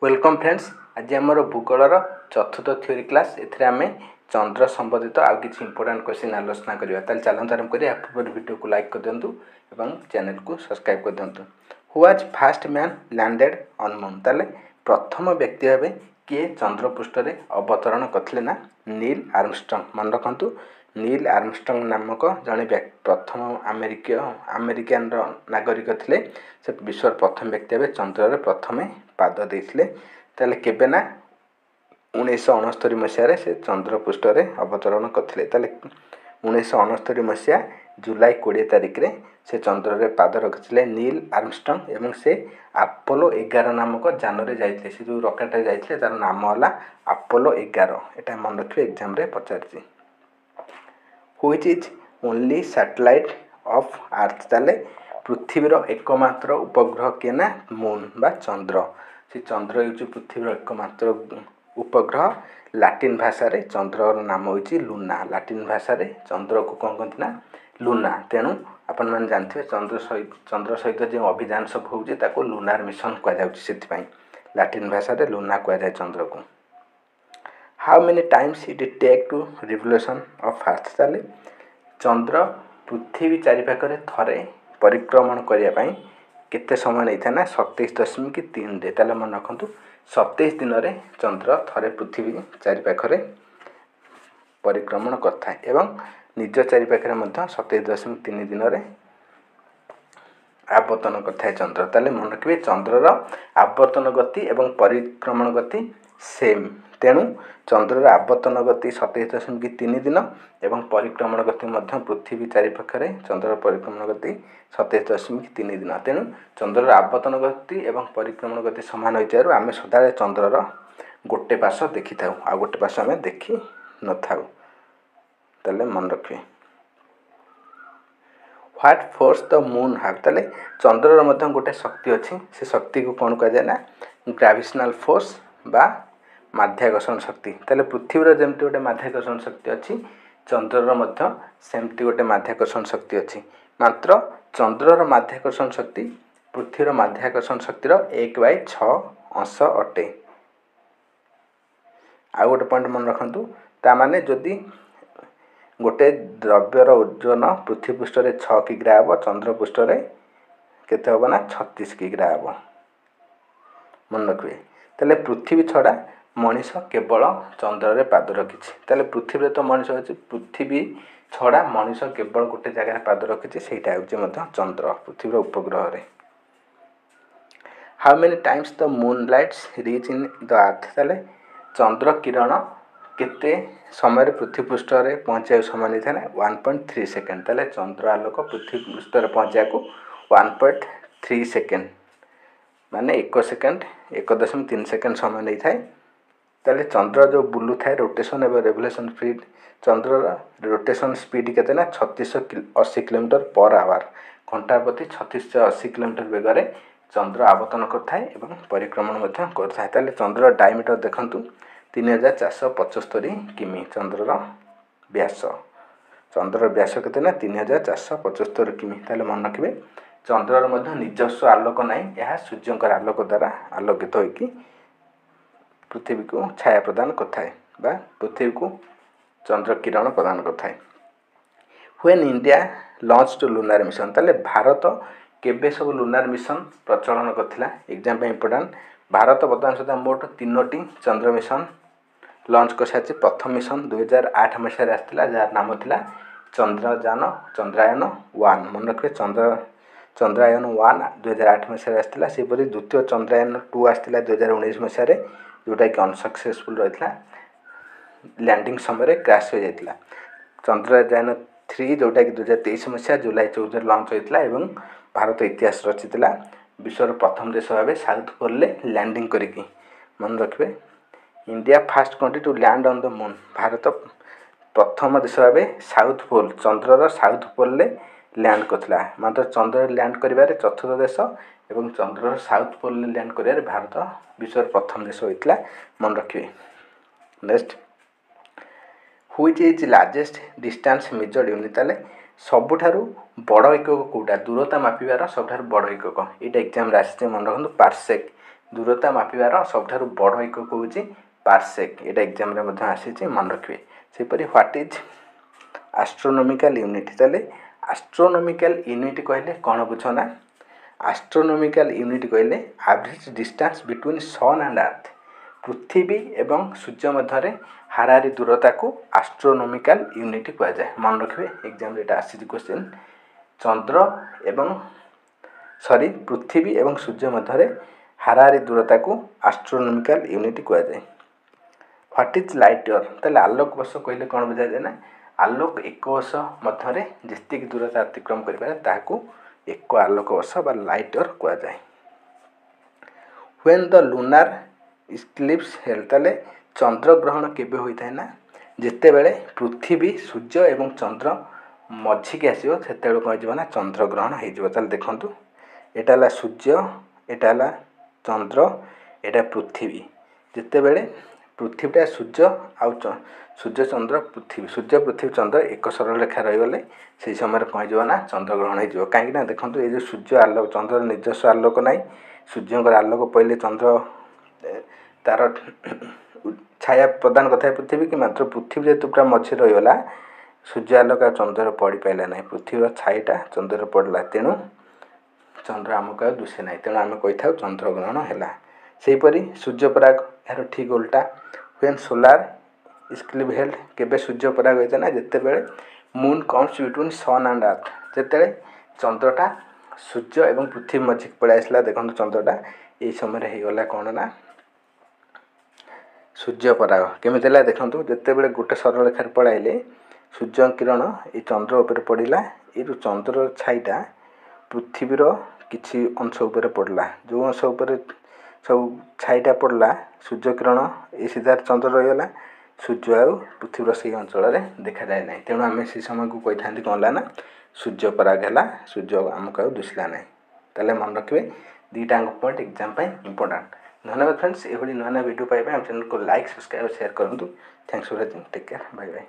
Welcome friends. आज आम भूगोलर चतुर्थ थ्योरी क्लास एमे चंद्र संबंधित आउ कि इंपोर्टाट क्वेश्चन आलोचना करवा। चलते आरम्भ कर वीडियो को लाइक कर दिंतु और चैनल को सब्सक्राइब कर दिंतु। Who was first man landed on moon. ताले प्रथम व्यक्ति भाव किए चंद्र पृष्ठ में अवतरण करते ना नील आर्मस्ट्रंग। मन रखु नील आर्मस्ट्रंग नामक जड़े प्रथम अमेरिकान नागरिक थे। से विश्व प्रथम व्यक्ति भाव चंद्र प्रथम पाद देते। ताले केबे ना 1969 मसीह से चंद्र पृष्ठ में अवतरण करते। 1969 मसीहा जुलाई 20 तारिख रे से चंद्र रे पाद रखिले नील आर्मस्ट्रंग एवं से अपोलो 11 नामक जान रे जाइथिले। से जो रॉकेट रे जाइथिले तार नाम होला अपोलो 11। एटा मन रखिबे एग्जाम रे पचारछि। Which is only satellite of earth. ताले पृथ्वीर एकमात्र उपग्रह के ना मून बा चंद्र। से चंद्र होची पृथ्वीर एकमात्र उपग्रह। लाटिन भाषा रे चंद्र नाम होची लूना। लाटिन भाषा रे चंद्र को कौन कहते ना लूना। तेणु आपण मैंने जानते चंद्र सहित जो अभियान सब होची ताको लूनार मिशन कह जाउची। सेति लाटिन भाषा रे लूना कह जाए चंद्र को। How many times it take to revolution of earth. ताले चंद्र पृथ्वी चारिपाखरे थरे परिक्रमण करिया पई केते समय नहीं था ना 27.3 डे। ताले मन रखु 27 दिन रे चंद्र थरे पृथ्वी चारिपाखरे परिक्रमण करता है एवं निज चारिपाखरे 27.3 दिन रे आवर्तन करता है चंद्र। ताले मन रखिए चंद्रर आवर्तन गति एवं परिक्रमण गति सेम। तेणु चंद्रर आवर्तन गति 27.3 दिन एवं परिक्रमण गति पृथ्वी चारिपाखरे चंद्र परिक्रमण गति 27.3 दिन। तेणु चंद्रर आवर्तन गति एवं परिक्रमण गति समान होइथिबारु आमे सदा चंद्रर गोटे पार्श्व देखि थाउ आ गोटे पार्श्व आमे देखि न थाउ। ताले मन रखिए what force the moon have. ताले चंद्रर मध्य गोटे शक्ति अच्छी। से शक्ति को कौन कह जाए ना ग्रेविटेशनल फोर्स बा माध्याकर्षण शक्ति। ताले पृथ्वीर जमती गोटे माध्याकर्षण शक्ति अच्छी चंद्रर मध्य सेमती गोटे माध्याकर्षण शक्ति अच्छी। मात्र चंद्रर माध्याकर्षण शक्ति पृथ्वीर माध्याकर्षण शक्तिर 1/6 अंश अटे। आ गोटे पॉइंट मन रखु तामाने जदि गोटे द्रव्यर ओजन पृथ्वी पृष्ठ में 6 किग्रा हम चंद्र पृष्ठ में केते हम ना 36 किग्रा हम। मन रखिए ताले पृथ्वी छड़ा मनीष केवल चंद्र रे पाद रखी। ताले पृथ्वी तो मनीष अच्छी पृथ्वी छड़ा मनीष केवल गोटे जगह पाद रखी सेटा हूँ चंद्र पृथ्वीर उपग्रह रे। How many times the moon lights reach in the earth. ताले चंद्र किरण केते समय पृथ्वी पृष्ठ में पहुँचा समय नहीं था ना 1.3 सेकेंड। ताले चंद्र आलोक पृथ्वी पृष्ठ में पहुँचा को 1.3 सेकेंड माने 1 सेकेंड 1.3 सेकेंड समय नहीं थाए। ताले चंद्र जो बुलू थाए रोटेशन एवं रेवोल्यूशन स्पीड चंद्र रोटेशन स्पीड केते ना 3680 किलोमीटर पर आवर। घंटा प्रति 3680 किलोमीटर बेगर चंद्र आवर्तन करथाए एवं परिक्रमण करथाए। ताले चंद्र डायमीटर देखंतु 3475 किमी। चंद्रर व्यास चंद्रर व्यास केते ना 3475 किमी। ताले मन रखिबे चंद्रर मध्य निजस्व आलोक नहीं। यह सूर्यंकर आलोक द्वारा आलोकित होइकी पृथ्वी को छाया प्रदान करथाए बा पृथ्वी को चंद्र किरण प्रदान करथाए। When India launch two lunar mission. ताले भारत केबे सब लूनार मिशन प्रचलन करथिला एग्जाम पे इंपोर्टेंट। भारत वर्तमान सुधा मोट 3टी चंद्र मिशन लॉन्च कर सारी। प्रथम मिशन 2008 मसीह आसाला जार नाम थिला चंद्रायन 1। मन रखिए चंद्रायन 1 2008 मसीह आसाला। सेपरी द्वितीय चंद्रायन 2 आसाला 2019 मसीह जोटा कि अनसक्सेसफुल रही लैंडिंग समय क्रैश हो जाता। चंद्रयान 3 जोटा कि 2023 मसीहा जुलाई 14 लॉन्च होता एवं भारत इतिहास रचिता विश्वर प्रथम देश भाव साउथ पोल ले लैंडिंग करिकी। मन रखिए India fast country to land on the moon. Bharat प्रथम देश भाव साउथ पोल चंद्रर साउथ पोल ले लैंड करथिला। मात्र चंद्र लैंड करिबारे चतुर्थ देश एवं चंद्रर साउथ पोल ले लैंड करिबारे भारत विश्वर प्रथम देश होइतला। मन रखिए next which is largest distance measured unit. ताले सबुठारु बड़ एकक कोटा दूरता मापिबार सबुठारु बड़ एकक। एटा एग्जाम रे आसी मन रखु पार्सेक दूरता मापिबार सबठारु बड़ एकक होउची पार्सेक। एटा एग्जाम रे मध्य आसीची मन रखिबे। सेपरि व्हाट इज एस्ट्रोनॉमिकल यूनिट। ताले एस्ट्रोनॉमिकल यूनिट कहले कोन बुझो ना एस्ट्रोनॉमिकल यूनिट कहले average distance between sun and earth. पृथ्वी एवं सूर्य मध्य हाराहारी दूरता को एस्ट्रोनॉमिकल यूनिट कहा जाए। मन रखिए एग्जाम रे आसी क्वेश्चन चंद्र एवं पृथ्वी एवं सूर्य मध्य हाराहारी दूरता को एस्ट्रोनॉमिकल यूनिट कहा जाए। What is light year. ताले आलोक वर्ष कहले कौन बुझा जाए ना आलोक एक वर्ष मध्य जितकी दूरता अतिक्रम करें ताकू एक आलोक वर्ष बा लाइट ईयर कहा जाए। When the lunar Eclipse held. ताले चंद्र ग्रहण केबे होता है ना जिते बेले पृथ्वी सूर्य एवं चंद्र मझिकी आसो से कौन ना चंद्र ग्रहण हो। देखु एटा है सूर्य एटा है चंद्र एटा पृथ्वी जिते बेले पृथ्वीटा सूर्य आउ सूर्य चंद्र पृथ्वी सूर्य पृथ्वी चंद्र एक सरल रेखा रहीगले से समय कौन ना चंद्र ग्रहण हो। कहीं देखो ये जो सूर्य आलोक चंद्र निजस्व आलोक ना सूर्य आलोक पड़े चंद्र तार छाया प्रदान करता है पृथ्वी की मात्र पृथ्वी जेहेतु पूरा मझे रहीगला सूर्य आलोक चंद्र पड़ पाला ना पृथ्वीर छाईटा चंद्र पड़ला तेणु चंद्र आमको दुसे ना तेणु आम कही था चंद्र ग्रहण है। सेहीपरि सूर्यपराग यार ठीक उल्टा व्हेन सोलार इक्लिप्स हेल्ड केबे सूर्यपराग होता ना जिते बेले moon comes between sun and earth जिते चंद्रटा सूर्य एवं पृथ्वी मझी पड़े आसला। देखो चंद्रटा यही समय होगला कौन ना सूर्यपराग केमी देखो जिते बड़े गोटे सरल रेखार पड़ाइले सूर्य किरण ये चंद्र उपर पड़ा ये चंद्र छाईटा पृथ्वीर किसी अंश उपर पड़ला जो अंश उपर सब छाईटा पड़ला सूर्य किरण ये सीधा चंद्र रहीगला सूर्य आउ पृथ्वीर से अंचल देखा जाए ना तेणु आम से समय को कही था कौन ना सूर्यपराग है सूर्य आमको दुसला ना। ताले मन रखिए दीटा पॉइंट एग्जाम इंपोर्टेंट। धन्यवाद फ्रेंड्स ये नुआ नुआ वीडियो पाइबा चैनल को लाइक सब्सक्राइब और शेयर करूँ। Thanks for watching take care bye bye.